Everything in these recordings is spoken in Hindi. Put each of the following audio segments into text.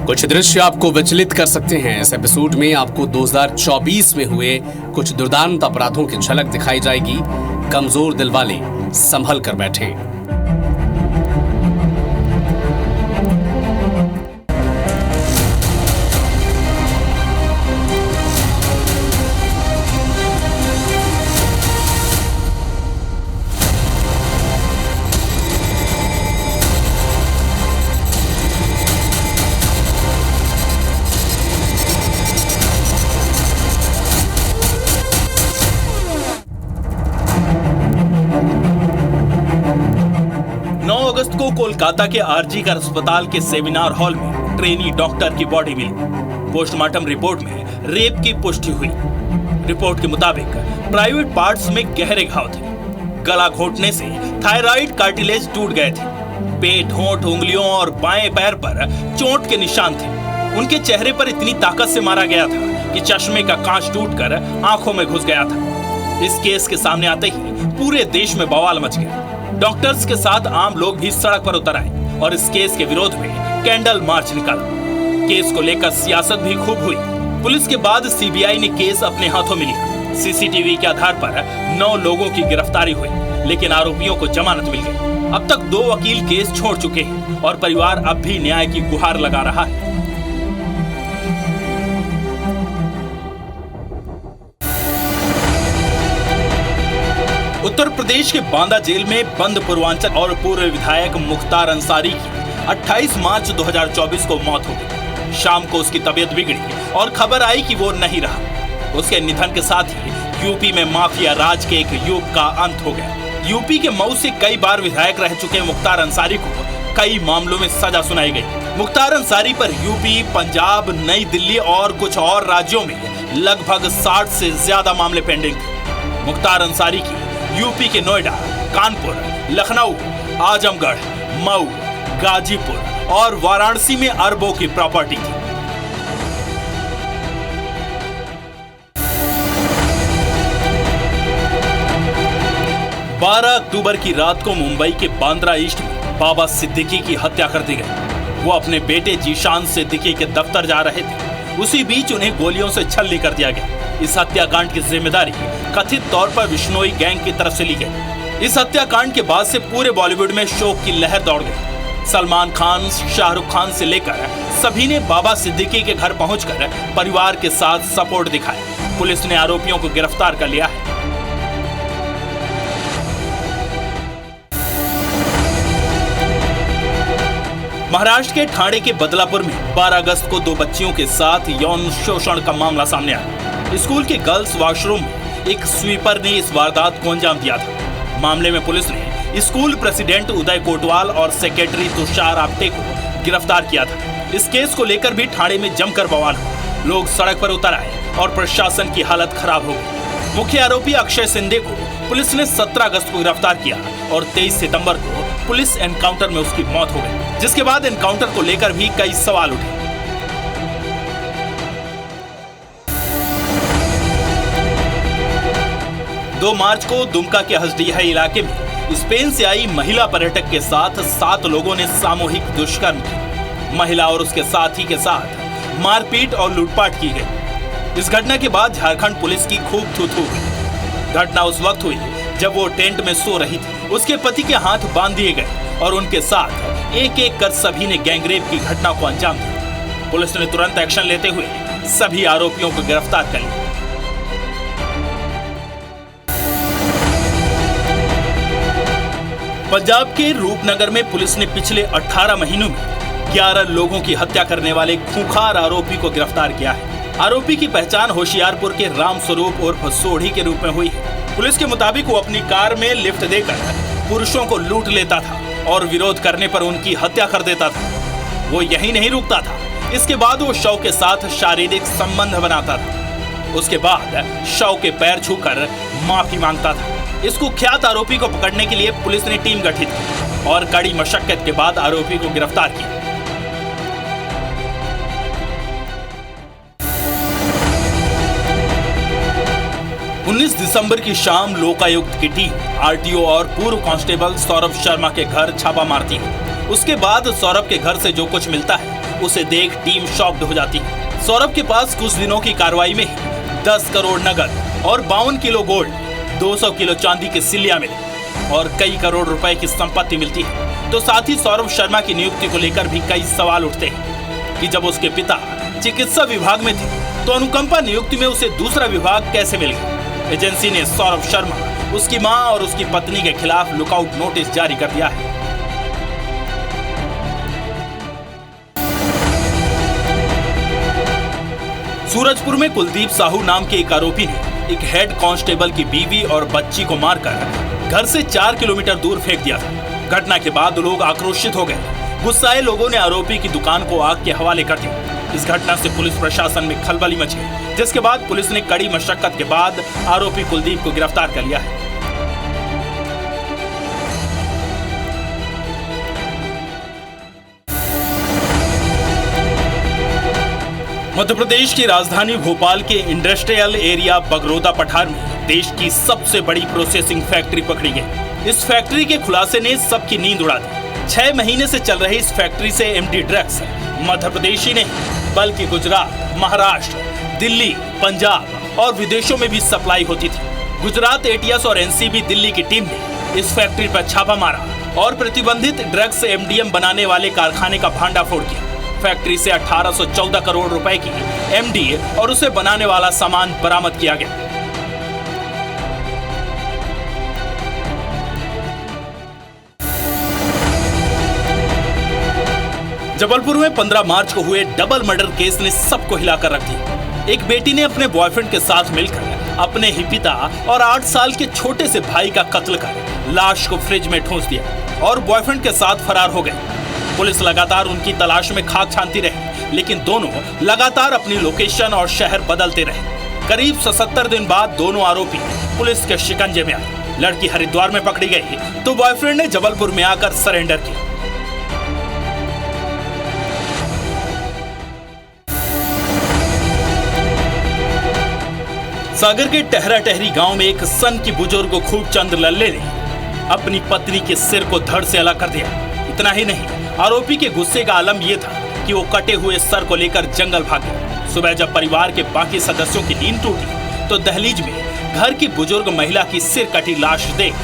कुछ दृश्य आपको विचलित कर सकते हैं। इस एपिसोड में आपको 2024 में हुए कुछ दुर्दांत अपराधों की झलक दिखाई जाएगी। कमजोर दिल वाले संभल कर बैठें। अगस्त को कोलकाता के आरजीकर अस्पताल के सेमिनार हॉल में ट्रेनी डॉक्टर की बॉडी मिली। पोस्टमार्टम रिपोर्ट में रेप की पुष्टि हुई। रिपोर्ट के मुताबिक प्राइवेट पार्ट्स में गहरे घाव थे। गला घोंटने से थायराइड कार्टिलेज टूट गए थे। पेट, होंठ, उंगलियों और बाएं पैर पर चोट के निशान थे। उनके चेहरे पर इतनी ताकत से मारा गया था कि चश्मे का कांच टूटकर आंखों में घुस गया था। इस केस के सामने आते ही पूरे देश में बवाल मच गया। डॉक्टर्स के साथ आम लोग भी सड़क पर उतर आए और इस केस के विरोध में कैंडल मार्च निकाला। केस को लेकर सियासत भी खूब हुई। पुलिस के बाद सीबीआई ने केस अपने हाथों में लिया। सीसीटीवी के आधार पर 9 लोगों की गिरफ्तारी हुई, लेकिन आरोपियों को जमानत मिल गई। अब तक 2 वकील केस छोड़ चुके हैं और परिवार अब भी न्याय की गुहार लगा रहा है। उत्तर प्रदेश के बांदा जेल में बंद पूर्वांचल और पूर्व विधायक मुख्तार अंसारी की 28 मार्च 2024 को मौत हो गई। शाम को उसकी तबीयत बिगड़ी और खबर आई कि वो नहीं रहा। उसके निधन के साथ ही यूपी में माफिया राज के एक युग का अंत हो गया। यूपी के मऊ से कई बार विधायक रह चुके मुख्तार अंसारी को कई मामलों में सजा सुनाई गई। मुख्तार अंसारी पर यूपी, पंजाब, नई दिल्ली और कुछ और राज्यों में लगभग 60 से ज्यादा मामले पेंडिंग थे। मुख्तार अंसारी की यूपी के नोएडा, कानपुर, लखनऊ, आजमगढ़, मऊ, गाजीपुर और वाराणसी में अरबों की प्रॉपर्टी थी। बारह अक्टूबर की रात को मुंबई के बांद्रा ईस्ट में बाबा सिद्दीकी की हत्या कर दी गई। वो अपने बेटे जीशान सिद्दीकी के दफ्तर जा रहे थे। उसी बीच उन्हें गोलियों से छल्ली कर दिया गया। इस हत्याकांड की जिम्मेदारी कथित तौर पर बिश्नोई गैंग की तरफ से ली गई। इस हत्याकांड के बाद से पूरे बॉलीवुड में शोक की लहर दौड़ गई। सलमान खान, शाहरुख खान से लेकर सभी ने बाबा सिद्दीकी के घर पहुंचकर परिवार के साथ सपोर्ट दिखाया। पुलिस ने आरोपियों को गिरफ्तार कर लिया है। महाराष्ट्र के ठाणे के बदलापुर में 12 अगस्त को 2 बच्चियों के साथ यौन शोषण का मामला सामने आया। स्कूल के गर्ल्स वॉशरूम में एक स्वीपर ने इस वारदात को अंजाम दिया था। मामले में पुलिस ने स्कूल प्रेसिडेंट उदय कोटवाल और सेक्रेटरी तुषार आप्टे को गिरफ्तार किया था। इस केस को लेकर भी ठाणे में जमकर बवाल हुआ। लोग सड़क पर उतर आए और प्रशासन की हालत खराब हो गई। मुख्य आरोपी अक्षय सिंधे को पुलिस ने 17 अगस्त को गिरफ्तार किया और 23 सितंबर को पुलिस एनकाउंटर में उसकी मौत हो गई, जिसके बाद एनकाउंटर को लेकर भी कई सवाल उठे। 2 मार्च को दुमका के हसडीहा इलाके में स्पेन से आई महिला पर्यटक के साथ 7 लोगों ने सामूहिक दुष्कर्म किया। महिला और उसके साथी के साथ मारपीट और लूटपाट की गई। इस घटना के बाद झारखंड पुलिस की खूब थू-थू हुई। घटना उस वक्त हुई जब वो टेंट में सो रही थी। उसके पति के हाथ बांध दिए गए और uनके साथ एक-एक कर सभी ने गैंगरेप की घटना को अंजाम दिया। पुलिस ने तुरंत एक्शन लेते हुए सभी आरोपियों को गिरफ्तार कर लिया। पंजाब के रूपनगर में पुलिस ने पिछले 18 महीनों में 11 लोगों की हत्या करने वाले खूंखार आरोपी को गिरफ्तार किया है। आरोपी की पहचान होशियारपुर के राम स्वरूप उर्फ सोढ़ी के रूप में हुई है। पुलिस के मुताबिक वो अपनी कार में लिफ्ट देकर पुरुषों को लूट लेता था और विरोध करने पर उनकी हत्या कर देता था। वो यही नहीं रुकता था, इसके बाद वो शव के साथ शारीरिक संबंध बनाता था। उसके बाद शव के पैर छूकर माफी मांगता था। इस कुख्यात आरोपी को पकड़ने के लिए पुलिस ने टीम गठित की और कड़ी मशक्कत के बाद आरोपी को गिरफ्तार किया। उन्नीस दिसंबर की शाम लोकायुक्त की टीम आरटीओ और पूर्व कांस्टेबल सौरभ शर्मा के घर छापा मारती है। उसके बाद सौरभ के घर से जो कुछ मिलता है उसे देख टीम शॉक्ड हो जाती है। सौरभ के पास कुछ दिनों की कार्रवाई में ही 10 करोड़ नगद और 52 किलो गोल्ड, 200 किलो चांदी के सिल्लियां मिले और कई करोड़ रुपए की संपत्ति मिलती है। तो साथ ही सौरभ शर्मा की नियुक्ति को लेकर भी कई सवाल उठते हैं कि जब उसके पिता चिकित्सा विभाग में थे तो अनुकंपा नियुक्ति में उसे दूसरा विभाग कैसे मिल गया। एजेंसी ने सौरभ शर्मा, उसकी मां और उसकी पत्नी के खिलाफ लुकआउट नोटिस जारी कर दिया है। सूरजपुर में कुलदीप साहू नाम के एक आरोपी ने एक हेड कांस्टेबल की बीवी और बच्ची को मारकर घर से 4 किलोमीटर दूर फेंक दिया था। घटना के बाद लोग आक्रोशित हो गए। गुस्साए लोगों ने आरोपी की दुकान को आग के हवाले कर दिया। इस घटना से पुलिस प्रशासन में खलबली मची, जिसके बाद पुलिस ने कड़ी मशक्कत के बाद आरोपी कुलदीप को गिरफ्तार कर लिया है। मध्य प्रदेश की राजधानी भोपाल के इंडस्ट्रियल एरिया बगरोदा पठार में देश की सबसे बड़ी प्रोसेसिंग फैक्ट्री पकड़ी गई। इस फैक्ट्री के खुलासे ने सबकी नींद उड़ा दी। 6 महीने से चल रही इस फैक्ट्री से एमडी ड्रग्स मध्य प्रदेश ही नहीं बल्कि गुजरात, महाराष्ट्र, दिल्ली, पंजाब और विदेशों में भी सप्लाई होती थी। गुजरात एटीएस और एनसीबी दिल्ली की टीम ने इस फैक्ट्री पर छापा मारा और प्रतिबंधित ड्रग्स एमडीएम बनाने वाले कारखाने का भांडाफोड़ किया। फैक्ट्री से 1814 करोड़ रुपए की एमडी और उसे बनाने वाला सामान बरामद किया गया। जबलपुर में 15 मार्च को हुए डबल मर्डर केस ने सबको हिलाकर रख दिया। एक बेटी ने अपने बॉयफ्रेंड के साथ मिलकर अपने ही पिता और 8 साल के छोटे से भाई का कत्ल कर लाश को फ्रिज में ठूंस दिया और बॉयफ्रेंड के साथ फरार हो गए। पुलिस लगातार उनकी तलाश में खाक छानती रही, लेकिन दोनों लगातार अपनी लोकेशन और शहर बदलते रहे। करीब 77 दिन बाद दोनों आरोपी पुलिस के शिकंजे में आए। लड़की हरिद्वार में पकड़ी गई तो बॉयफ्रेंड ने जबलपुर में आकर सरेंडर किया। सागर के टहरा टहरी गांव में एक सन की बुजुर्ग को खूब चंद लल्ले ने अपनी पत्नी के सिर को धड़ से अलग कर दिया। इतना ही नहीं, आरोपी के गुस्से का आलम यह था कि वो कटे हुए सर को लेकर जंगल भाग गया। सुबह जब परिवार के बाकी सदस्यों की नींद टूटी तो दहलीज में घर की बुजुर्ग महिला की सिर कटी लाश देख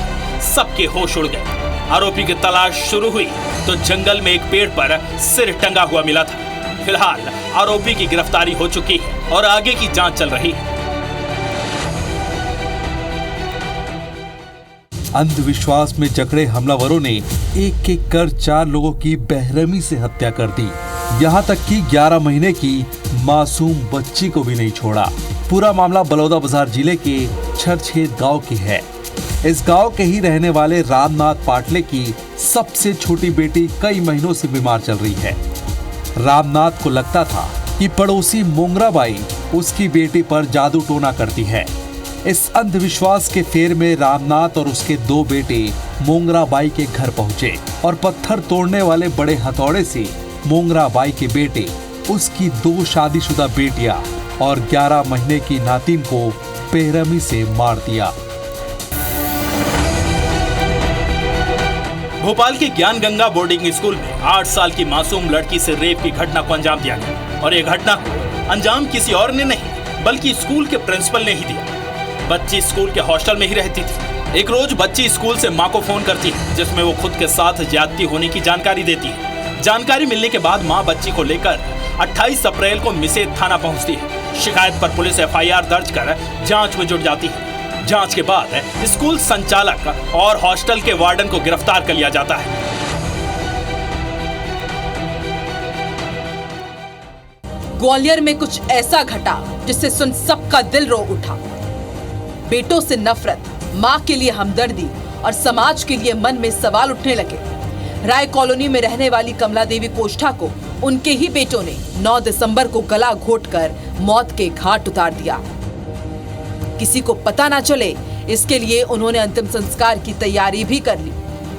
सबके होश उड़ गए। आरोपी की तलाश शुरू हुई तो जंगल में एक पेड़ पर सिर टंगा हुआ मिला था। फिलहाल आरोपी की गिरफ्तारी हो चुकी है और आगे की जांच चल रही है। अंधविश्वास में जकड़े हमलावरों ने एक एक कर 4 लोगों की बेरहमी से हत्या कर दी। यहाँ तक कि 11 महीने की मासूम बच्ची को भी नहीं छोड़ा। पूरा मामला बलौदा बाजार जिले के छरछेद गांव की है। इस गांव के ही रहने वाले रामनाथ पाटले की सबसे छोटी बेटी कई महीनों से बीमार चल रही है। रामनाथ को लगता था कि पड़ोसी मोंगराबाई उसकी बेटी पर जादू टोना करती है। इस अंधविश्वास के फेर में रामनाथ और उसके 2 बेटे मोंगराबाई के घर पहुंचे और पत्थर तोड़ने वाले बड़े हथौड़े से मोंगराबाई के बेटे, उसकी 2 शादीशुदा बेटियां और 11 महीने की नातिन को बेरहमी से मार दिया। भोपाल के ज्ञान गंगा बोर्डिंग स्कूल में 8 साल की मासूम लड़की से रेप की घटना को अंजाम दिया गया और ये घटना को अंजाम किसी और ने नहीं बल्कि स्कूल के प्रिंसिपल ने ही दिया। बच्ची स्कूल के हॉस्टल में ही रहती थी। एक रोज बच्ची स्कूल से मां को फोन करती है जिसमें वो खुद के साथ ज्यादती होने की जानकारी देती है। जानकारी मिलने के बाद मां बच्ची को लेकर 28 अप्रैल को मिसेद थाना पहुंचती है। शिकायत पर पुलिस एफआईआर दर्ज कर जांच में जुट जाती है। जांच के बाद स्कूल संचालक और हॉस्टल के वार्डन को गिरफ्तार कर लिया जाता है। ग्वालियर में कुछ ऐसा घटा जिससे सुन सबका दिल रो उठा। बेटों से नफरत, मां के लिए हमदर्दी और समाज के लिए मन में सवाल उठने लगे। राय कॉलोनी में रहने वाली कमला देवी कोष्ठा को उनके ही बेटों ने 9 दिसंबर को गला घोटकर मौत के घाट उतार दिया। किसी को पता ना चले इसके लिए उन्होंने अंतिम संस्कार की तैयारी भी कर ली।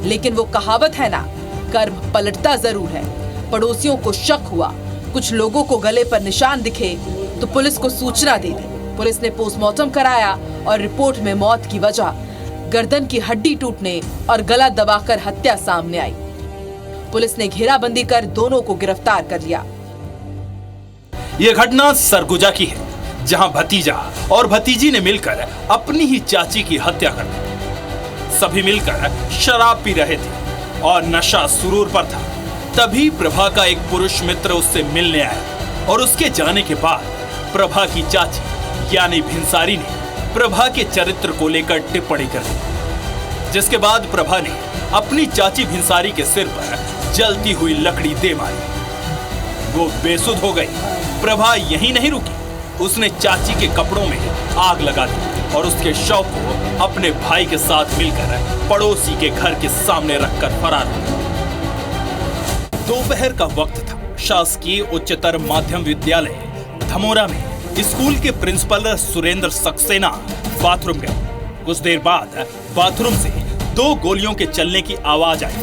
लेकिन वो कहावत है ना, कर्म पलटता जरूर है। पड़ोसियों को शक हुआ, कुछ लोगों को गले पर निशान दिखे तो पुलिस को सूचना दे दी। पुलिस ने पोस्टमार्टम कराया और रिपोर्ट में मौत की वजह गर्दन की हड्डी टूटने और गला दबाकर हत्या सामने आई। पुलिस ने घेराबंदी कर दोनों को गिरफ्तार कर लिया। यह घटना सरगुजा की है, जहां भतीजा और भतीजी ने मिलकर अपनी ही चाची की हत्या कर दी। सभी मिलकर शराब पी रहे थे और नशा सुरूर पर था। तभी प्रभा का एक पुरुष मित्र उससे मिलने आया और उसके जाने के बाद प्रभा की चाची यानी भिंसारी ने प्रभा के चरित्र को लेकर टिप्पणी कर दी, जिसके बाद प्रभा ने अपनी चाची भिंसारी के सिर पर जलती हुई लकड़ी दे मारी। वो बेसुध हो गई। प्रभा यहीं नहीं रुकी, उसने चाची के कपड़ों में आग लगा दी और उसके शव को अपने भाई के साथ मिलकर पड़ोसी के घर के सामने रखकर फरार हो गई। दोपहर का वक्त था। शासकीय उच्चतर माध्यम विद्यालय धमोरा में स्कूल के प्रिंसिपल सुरेंद्र सक्सेना बाथरूम गए। कुछ देर बाद बाथरूम से 2 गोलियों के चलने की आवाज आई।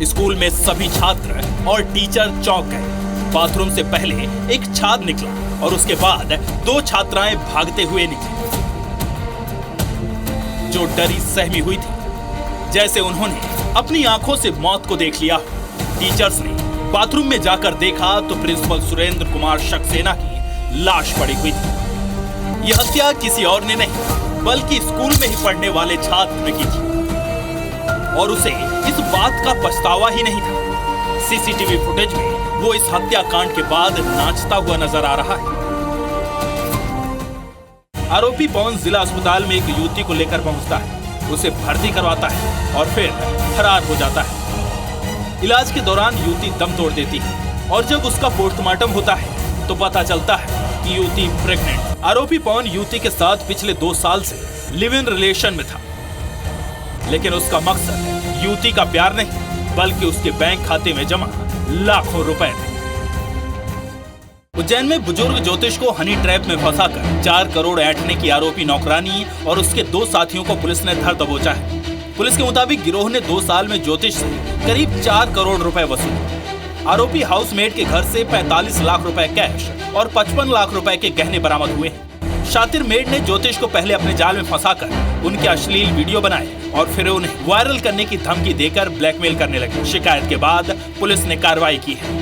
स्कूल में सभी छात्र और टीचर चौंक गए। बाथरूम से पहले एक छात्र निकला और उसके बाद 2 छात्राएं भागते हुए निकली, जो डरी सहमी हुई थी, जैसे उन्होंने अपनी आंखों से मौत को देख लिया। टीचर्स ने बाथरूम में जाकर देखा तो प्रिंसिपल सुरेंद्र कुमार सक्सेना की लाश पड़ी हुई थी। यह हत्या किसी और ने नहीं बल्कि स्कूल में ही पढ़ने वाले छात्र ने की थी और उसे इस बात का पछतावा ही नहीं था। सीसीटीवी फुटेज में वो इस हत्याकांड के बाद नाचता हुआ नजर आ रहा है। आरोपी पवन जिला अस्पताल में एक युवती को लेकर पहुंचता है, उसे भर्ती करवाता है और फिर फरार हो जाता है। इलाज के दौरान युवती दम तोड़ देती है और जब उसका पोस्टमार्टम होता है तो पता चलता है कि युवती प्रेग्नेंट। आरोपी पवन युवती के साथ पिछले 2 साल से लिव इन रिलेशन में था, लेकिन उसका मकसद युवती का प्यार नहीं बल्कि उसके बैंक खाते में जमा लाखों रुपए थे। उज्जैन में बुजुर्ग ज्योतिष को हनी ट्रैप में फंसाकर 4 करोड़ ऐंठने की आरोपी नौकरानी और उसके 2 साथियों को पुलिस ने धर दबोचा है। पुलिस के मुताबिक गिरोह ने 2 साल में ज्योतिष से करीब 4 करोड़ रुपए वसूले। आरोपी हाउसमेट के घर से 45 लाख रुपए कैश और 55 लाख रुपए के गहने बरामद हुए हैं। शातिर मेड ने ज्योतिष को पहले अपने जाल में फंसाकर उनके अश्लील वीडियो बनाए और फिर उन्हें वायरल करने की धमकी देकर ब्लैकमेल करने लगे। शिकायत के बाद पुलिस ने कार्रवाई की है।